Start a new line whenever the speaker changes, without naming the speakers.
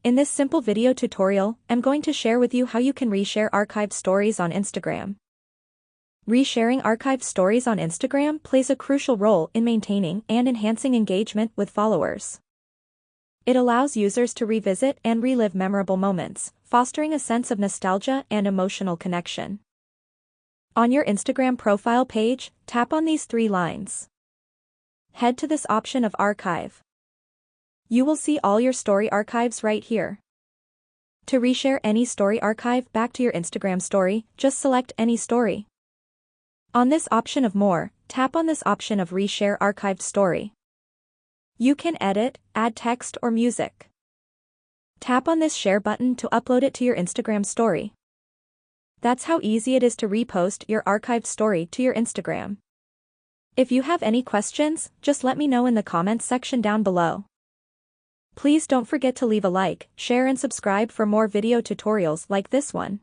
In this simple video tutorial, I'm going to share with you how you can reshare archived stories on Instagram. Resharing archived stories on Instagram plays a crucial role in maintaining and enhancing engagement with followers. It allows users to revisit and relive memorable moments, fostering a sense of nostalgia and emotional connection. On your Instagram profile page, tap on these three lines. Head to this option of Archive. You will see all your story archives right here. To reshare any story archive back to your Instagram story, just select any story. On this option of More, tap on this option of Reshare Archived Story. You can edit, add text or music. Tap on this share button to upload it to your Instagram story. That's how easy it is to repost your archived story to your Instagram. If you have any questions, just let me know in the comments section down below. Please don't forget to leave a like, share and subscribe for more video tutorials like this one.